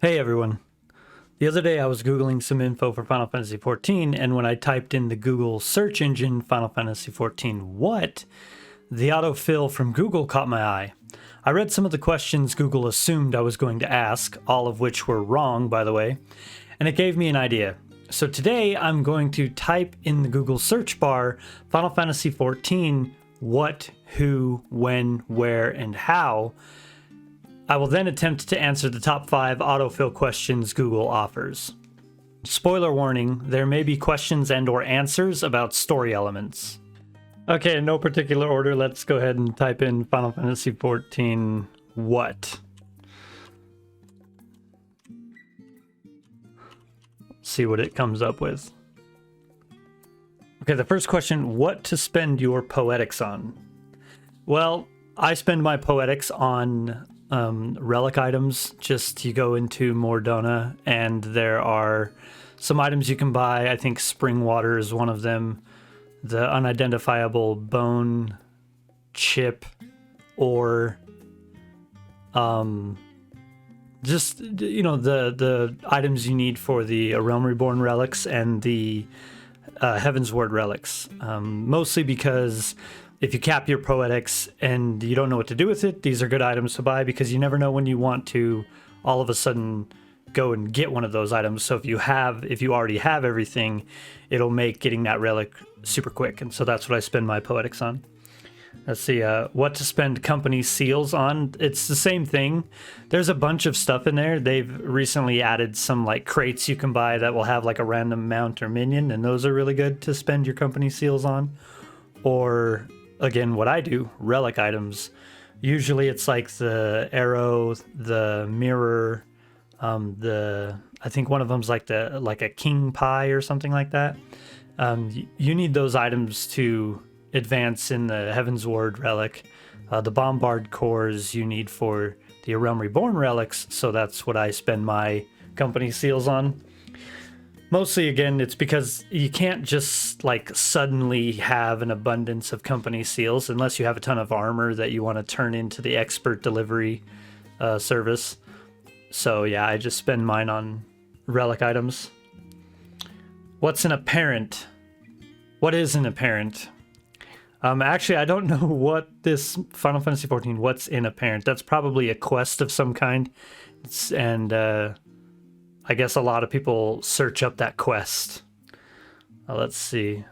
Hey everyone. The other day I was Googling some info for Final Fantasy XIV, and when I typed in the Google search engine Final Fantasy XIV what, the autofill from Google caught my eye. I read some of the questions Google assumed I was going to ask, all of which were wrong, by the way, and it gave me an idea. So today I'm going to type in the Google search bar Final Fantasy XIV what, who, when, where, and how. I will then attempt to answer the top 5 autofill questions Google offers. Spoiler warning, there may be questions and or answers about story elements. Okay, in no particular order, let's go ahead and type in Final Fantasy XIV what. See what it comes up with. Okay, the first question, what to spend your poetics on? Well, I spend my poetics on relic items. Just you go into Mordona and there are some items you can buy. I think spring water is one of them. The unidentifiable bone chip, or just the items you need for the Realm Reborn relics and the Heaven's Word relics. Mostly because if you cap your poetics and you don't know what to do with it, these are good items to buy because you never know when you want to all of a sudden go and get one of those items. So if you already have everything, it'll make getting that relic super quick. And so that's what I spend my poetics on. Let's see, what to spend company seals on. It's the same thing. There's a bunch of stuff in there. They've recently added some like crates you can buy that will have like a random mount or minion, and those are really good to spend your company seals on. Or again, what I do, relic items. Usually it's like the arrow, the mirror, I think one of them's like a king pie or something like that. You need those items to advance in the Heaven's Ward relic. The bombard cores you need for the Realm Reborn relics, so that's what I spend my company seals on. Mostly, again, it's because you can't just like suddenly have an abundance of company seals unless you have a ton of armor that you want to turn into the expert delivery service. So yeah, I just spend mine on relic items. What's an apparent? What is an apparent? Actually, I don't know what this Final Fantasy XIV, what's in apparent. That's probably a quest of some kind. I guess a lot of people search up that quest. Let's see.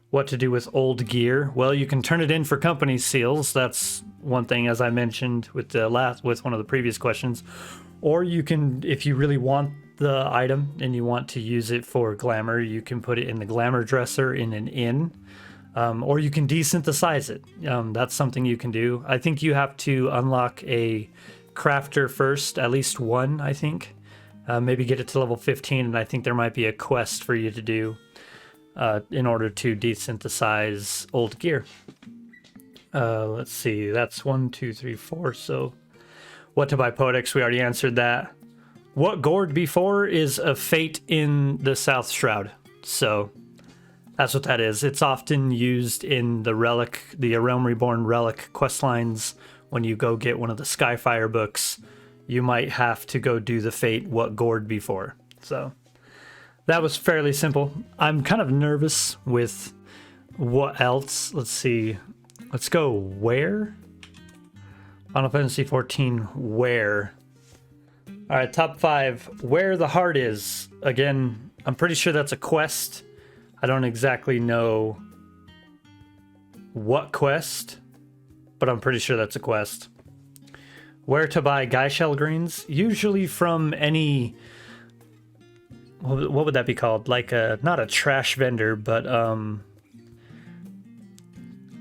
What to do with old gear? Well, you can turn it in for company seals. That's one thing, as I mentioned with one of the previous questions. Or you can, if you really want the item and you want to use it for glamour, you can put it in the glamour dresser in an inn. Or you can desynthesize it. That's something you can do. I think you have to unlock a crafter first, at least one, I think. Maybe get it to level 15, and I think there might be a quest for you to do in order to desynthesize old gear. Let's see, that's 1, 2, 3, 4. So, what to buy poetics? We already answered that. What gourd before is a fate in the South Shroud. So, that's what that is. It's often used in the Realm Reborn relic questlines when you go get one of the Skyfire books. You might have to go do the fate what gourd before. So that was fairly simple. I'm kind of nervous with what else. Let's see. Let's go where? Final Fantasy XIV where? All right, top 5. Where the heart is. Again, I'm pretty sure that's a quest. I don't exactly know what quest, but I'm pretty sure that's a quest. Where to buy Geishel greens? Usually from any, what would that be called? Like not a trash vendor, but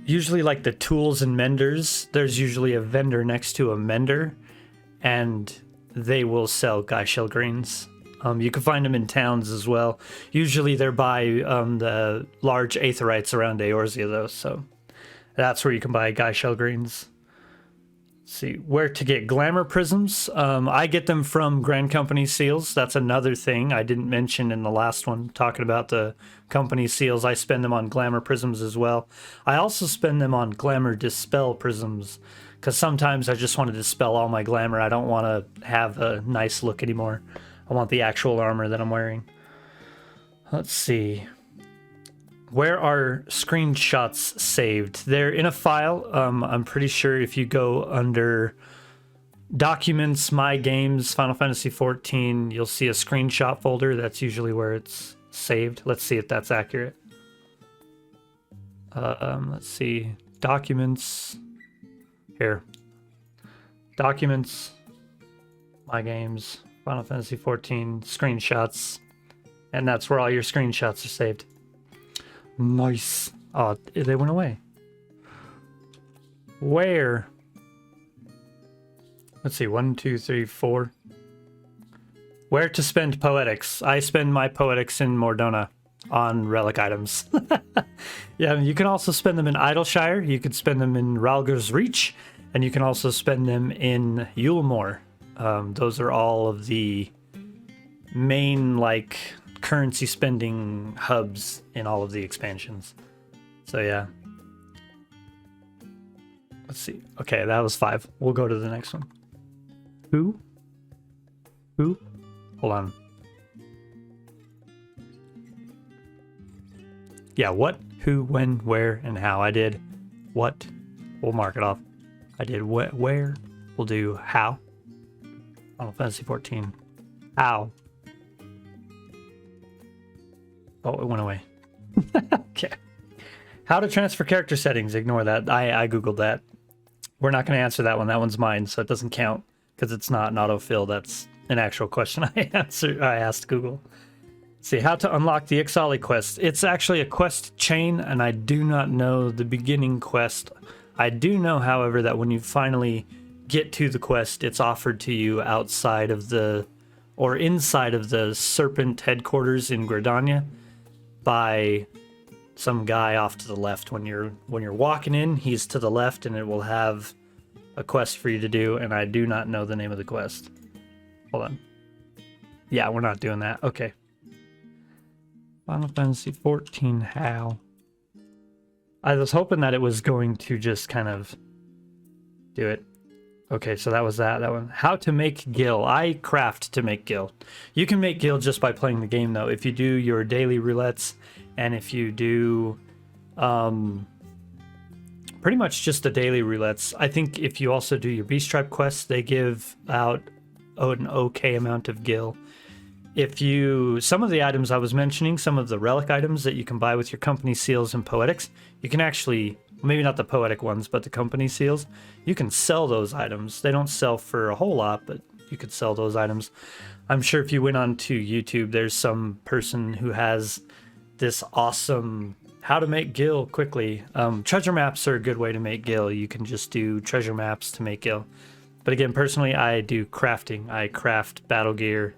usually like the tools and menders. There's usually a vendor next to a mender, and they will sell Geishel greens. You can find them in towns as well. Usually they're by the large aetherites around Eorzea though, so that's where you can buy Geishel greens. See where to get glamour prisms. I get them from Grand Company seals. That's another thing I didn't mention in the last one, talking about the company seals. I spend them on glamour prisms as well. I also spend them on glamour dispel prisms because sometimes I just want to dispel all my glamour. I don't want to have a nice look anymore. I want the actual armor that I'm wearing. Let's see. Where are screenshots saved? They're in a file. I'm pretty sure if you go under Documents, My Games, Final Fantasy XIV, you'll see a screenshot folder. That's usually where it's saved. Let's see if that's accurate. Let's see. Documents. Here. Documents, My Games, Final Fantasy XIV, screenshots. And that's where all your screenshots are saved. Nice. Oh, they went away. Where? Let's see. 1, 2, 3, 4. Where to spend poetics? I spend my poetics in Mordona on relic items. Yeah, you can also spend them in Idleshire. You could spend them in Ralgar's Reach. And you can also spend them in Yulemore. Those are all of the main, like, currency spending hubs in all of the expansions. So yeah. Let's see. Okay, that was 5. We'll go to the next one. Who? Hold on. Yeah, what, who, when, where, and how. I did what. We'll mark it off. I did where. We'll do how. Final Fantasy XIV. How. Oh, it went away. Okay. How to transfer character settings. Ignore that. I Googled that. We're not going to answer that one. That one's mine, so it doesn't count because it's not an autofill. That's an actual question I asked Google. See, how to unlock the Ixali quest. It's actually a quest chain, and I do not know the beginning quest. I do know, however, that when you finally get to the quest, it's offered to you outside of the, or inside of the Serpent headquarters in Gridania by some guy off to the left. When you're walking in, he's to the left, and it will have a quest for you to do, and I do not know the name of the quest. Hold on. Yeah, we're not doing that. Okay. Final Fantasy XIV, how? I was hoping that it was going to just kind of do it. Okay, so that was that one. How to make Gil. I craft to make Gil. You can make Gil just by playing the game, though. If you do your daily roulettes, and if you do pretty much just the daily roulettes. I think if you also do your Beast Tribe quests, they give out an okay amount of Gil. If you, some of the items I was mentioning, some of the relic items that you can buy with your company seals and poetics, you can actually, maybe not the poetic ones, but the company seals, you can sell those items. They don't sell for a whole lot, but you could sell those items. I'm sure if you went onto YouTube, there's some person who has this awesome how to make Gil quickly. Treasure maps are a good way to make Gil. You can just do treasure maps to make Gil. But again, personally, I do crafting. I craft battle gear,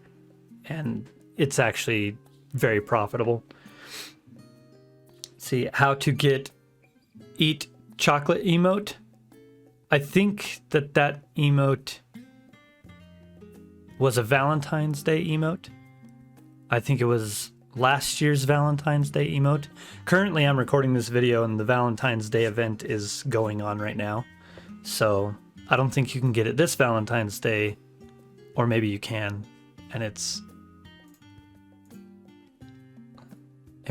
and it's actually very profitable. See, how to get eat chocolate emote. I think that emote was a Valentine's Day emote. I think it was last year's Valentine's Day emote. Currently, I'm recording this video and the Valentine's Day event is going on right now. So I don't think you can get it this Valentine's Day, or maybe you can, and it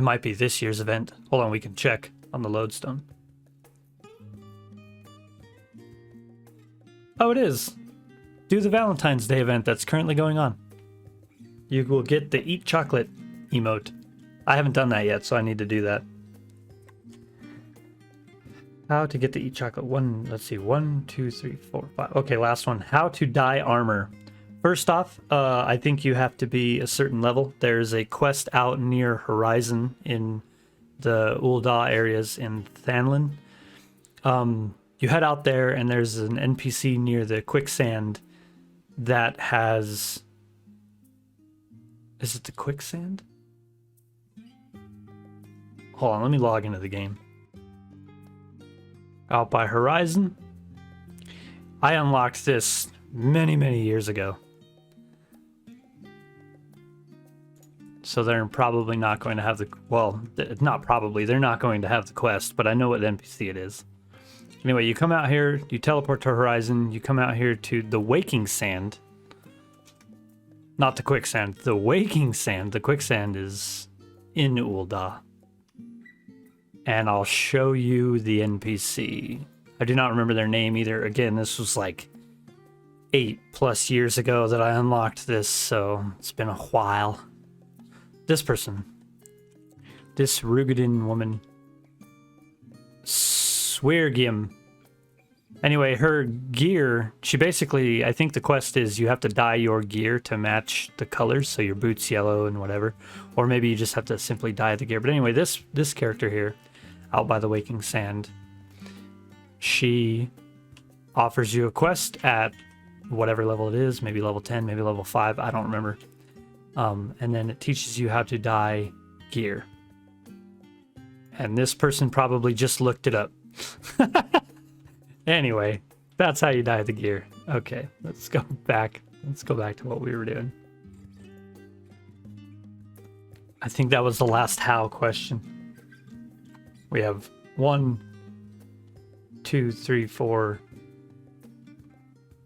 might be this year's event. Hold on, we can check on the lodestone. Oh, it is. Do the Valentine's Day event that's currently going on. You will get the Eat Chocolate emote. I haven't done that yet, so I need to do that. How to get the Eat Chocolate. Let's see, 1, 2, 3, 4, 5. Okay, last one. How to dye armor. First off, I think you have to be a certain level. There's a quest out near Horizon in the Ul'dah areas in Thanlin. You head out there, and there's an NPC near the quicksand that has... Is it the quicksand? Hold on, let me log into the game. Out by Horizon. I unlocked this many, many years ago. So they're probably not going to have the... Well, not probably. They're not going to have the quest, but I know what NPC it is. Anyway, you come out here, you teleport to Horizon, you come out here to the Waking Sand. Not the Quicksand, the Waking Sand. The Quicksand is in Ul'dah. And I'll show you the NPC. I do not remember their name either. Again, this was like 8+ years ago that I unlocked this, so it's been a while. This person. This Rugadin woman. Swirgim. Anyway, her gear, she basically, I think the quest is you have to dye your gear to match the colors, so your boots yellow and whatever. Or maybe you just have to simply dye the gear. But anyway, this character here, out by the Waking Sand, she offers you a quest at whatever level it is, maybe level 10, maybe level 5, I don't remember. And then it teaches you how to dye gear. And this person probably just looked it up. Anyway, that's how you dye the gear. Okay, let's go back. Let's go back to what we were doing. I think that was the last how question. We have 1, 2, 3, 4,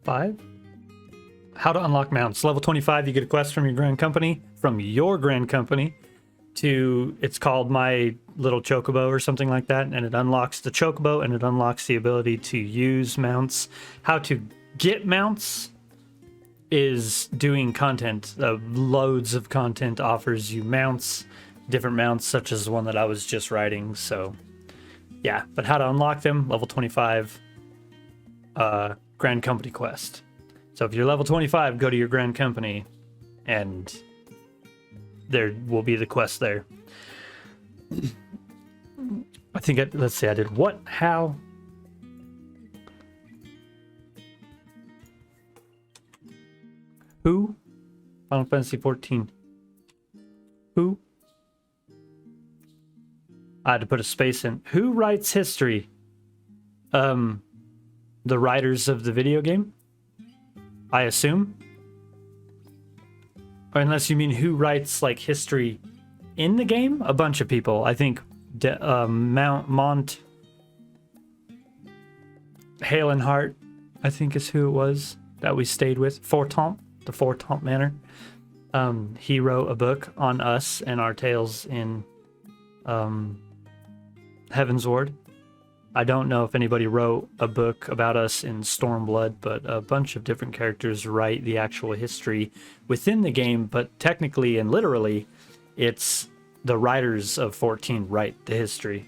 5. How to unlock mounts. Level 25, you get a quest from your grand company. To, it's called My Little Chocobo or something like that, and it unlocks the Chocobo, and it unlocks the ability to use mounts. How to get mounts is doing content. Loads of content offers you mounts, different mounts, such as the one that I was just riding. So yeah, but how to unlock them, level 25 Grand Company quest. So if you're level 25, go to your Grand Company and there will be the quest there. I think, let's see, I did what? How? Who? Final Fantasy 14. Who? I had to put a space in. Who writes history? The writers of the video game? I assume? Or unless you mean who writes like history in the game? A bunch of people. I think Mont Halenhart, I think is who it was that we stayed with. Fortemps, the Fortemps Manor. He wrote a book on us and our tales in Heaven's Ward. I don't know if anybody wrote a book about us in Stormblood, but a bunch of different characters write the actual history within the game, but technically and literally, it's the writers of 14 write the history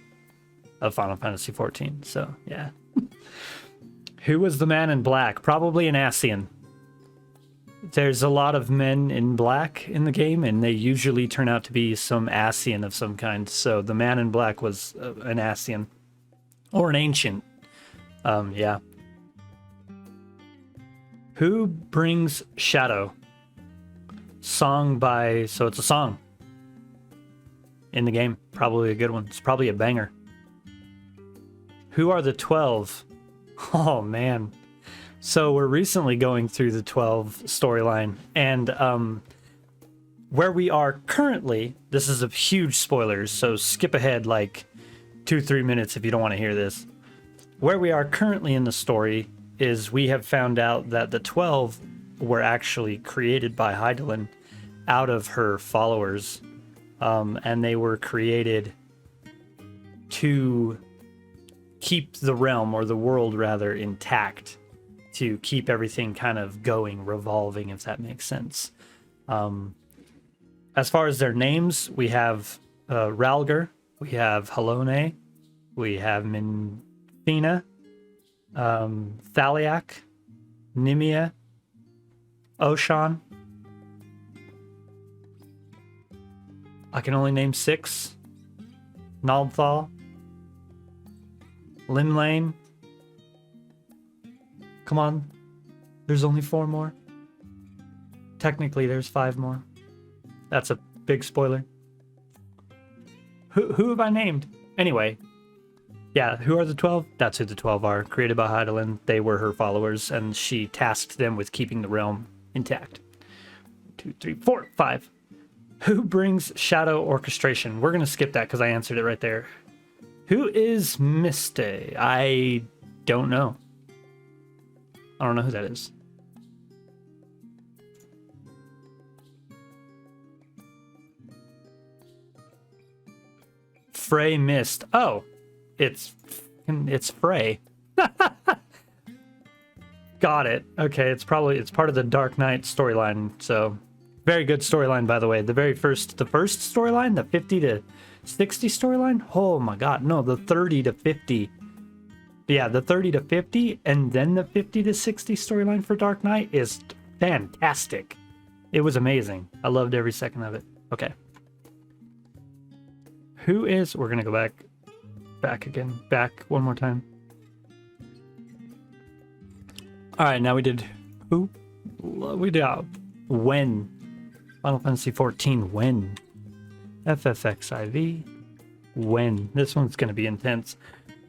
of Final Fantasy 14. So, yeah. Who was the man in black? Probably an Ascian. There's a lot of men in black in the game, and they usually turn out to be some Ascian of some kind. So the man in black was an Ascian. Or an ancient. Yeah. Who brings shadow? Song by... So it's a song. In the game. Probably a good one. It's probably a banger. Who are the 12? Oh, man. So we're recently going through the 12 storyline. And where we are currently... This is a huge spoilers, so skip ahead like 2-3 minutes if you don't want to hear this. Where we are currently in the story is we have found out that the 12 were actually created by Hydaelyn out of her followers. And they were created to keep the realm, or the world rather, intact. To keep everything kind of going, revolving, if that makes sense. As far as their names, we have Ralger, we have Halone, we have Minthina, Thaliak, Nimia, Oshan. I can only name 6. Naldthal, Limlane. Come on, there's only 4 more. Technically, there's 5 more. That's a big spoiler. Who have I named? Anyway, yeah, who are the 12? That's who the 12 are. Created by Hydaelyn. They were her followers, and she tasked them with keeping the realm intact. 2, 3, 4, 5. Who brings shadow orchestration? We're going to skip that because I answered it right there. Who is Miste? I don't know. I don't know who that is. Frey missed. Oh, it's Frey. Got it. Okay, it's part of the Dark Knight storyline. So, very good storyline, by the way. The first storyline, the 50 to 60 storyline. Oh my God, no, the 30 to 50. Yeah, the 30 to 50, and then the 50 to 60 storyline for Dark Knight is fantastic. It was amazing. I loved every second of it. Okay. Who is... We're going to go back again. Back one more time. All right, now we did... Who? We did... When? Final Fantasy 14. When? Ffxiv. When? This one's going to be intense.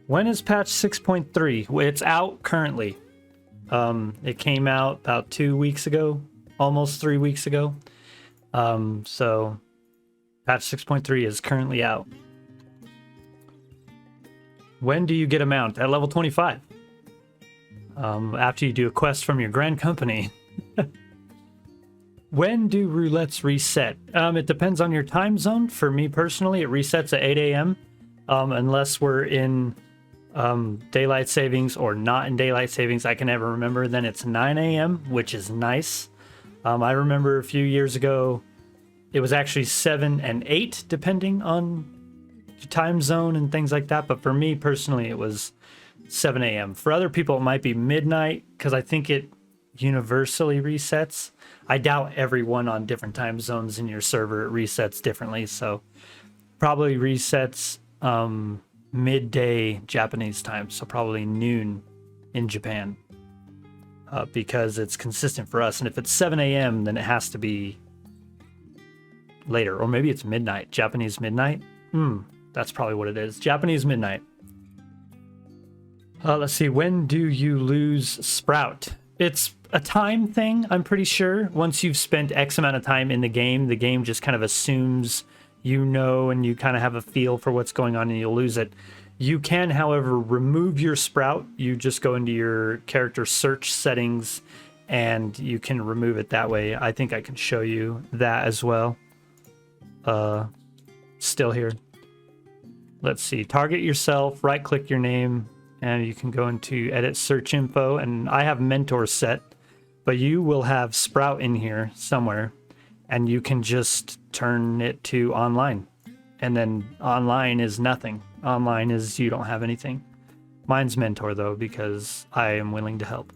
When is patch 6.3? It's out currently. It came out about 2 weeks ago. Almost 3 weeks ago. So... Patch 6.3 is currently out. When do you get a mount? At level 25. After you do a quest from your grand company. When do roulettes reset? It depends on your time zone. For me personally, it resets at 8 a.m. Unless we're in daylight savings or not in daylight savings. I can never remember. Then it's 9 a.m., which is nice. I remember a few years ago, it was actually 7 and 8, depending on the time zone and things like that. But for me personally, it was 7 a.m. For other people, it might be midnight, because I think it universally resets. I doubt everyone on different time zones in your server resets differently. So probably resets midday Japanese time. So probably noon in Japan, because it's consistent for us. And if it's 7 a.m., then it has to be later, or maybe it's midnight. Japanese midnight. That's probably what it is. Japanese midnight. Let's see. When do you lose Sprout? It's a time thing, I'm pretty sure. Once you've spent X amount of time in the game just kind of assumes you know, and you kind of have a feel for what's going on, and you'll lose it. You can, however, remove your Sprout. You just go into your character search settings, and you can remove it that way. I think I can show you that as well. Still here. Let's see. Target yourself, right click your name, and you can go into edit search info. And I have mentor set, but you will have Sprout in here somewhere, and you can just turn it to online. And then online is nothing. Online is you don't have anything. Mine's mentor though, because I am willing to help.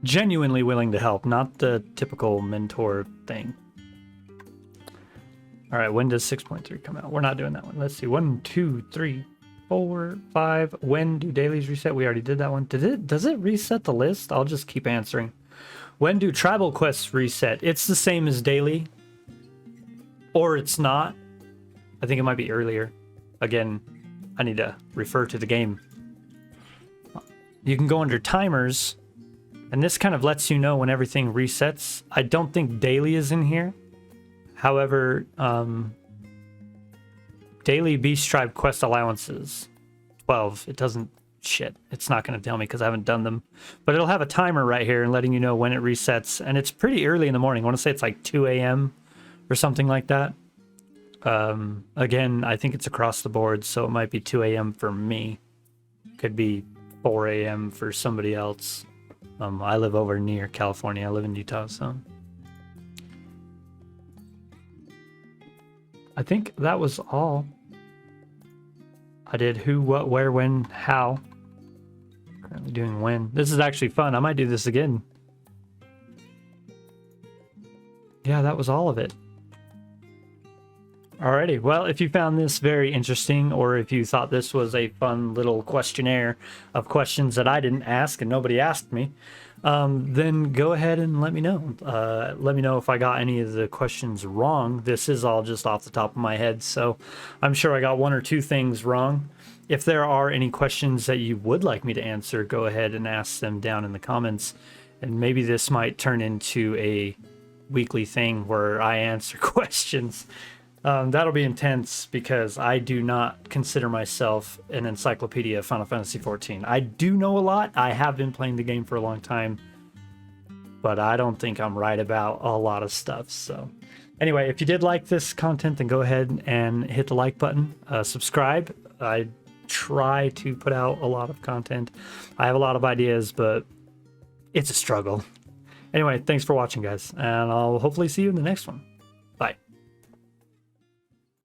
Genuinely willing to help, not the typical mentor thing. All right, when does 6.3 come out? We're not doing that one. Let's see. 1, 2, 3, 4, 5. When do dailies reset? We already did that one. Does it reset the list? I'll just keep answering. When do tribal quests reset? It's the same as daily. Or it's not. I think it might be earlier. Again, I need to refer to the game. You can go under timers, and this kind of lets you know when everything resets. I don't think daily is in here. However, daily Beast Tribe quest allowances, 12. It doesn't, shit, it's not going to tell me because I haven't done them. But it'll have a timer right here and letting you know when it resets. And it's pretty early in the morning. I want to say it's like 2 a.m. or something like that. Again, I think it's across the board, so it might be 2 a.m. for me. Could be 4 a.m. for somebody else. I live over near California. I live in Utah, so... I think that was all. I did who, what, where, when, how. Currently doing when. This is actually fun. I might do this again. Yeah, that was all of it. Alrighty. Well, if you found this very interesting, or if you thought this was a fun little questionnaire of questions that I didn't ask and nobody asked me, then go ahead and let me know. Let me know if I got any of the questions wrong. This is all just off the top of my head, so I'm sure I got 1 or 2 things wrong. If there are any questions that you would like me to answer, go ahead and ask them down in the comments, and maybe this might turn into a weekly thing where I answer questions. That'll be intense because I do not consider myself an encyclopedia of Final Fantasy XIV. I do know a lot. I have been playing the game for a long time, but I don't think I'm right about a lot of stuff. So anyway, if you did like this content, then go ahead and hit the like button, subscribe. I try to put out a lot of content. I have a lot of ideas, but it's a struggle. Anyway, thanks for watching, guys, and I'll hopefully see you in the next one.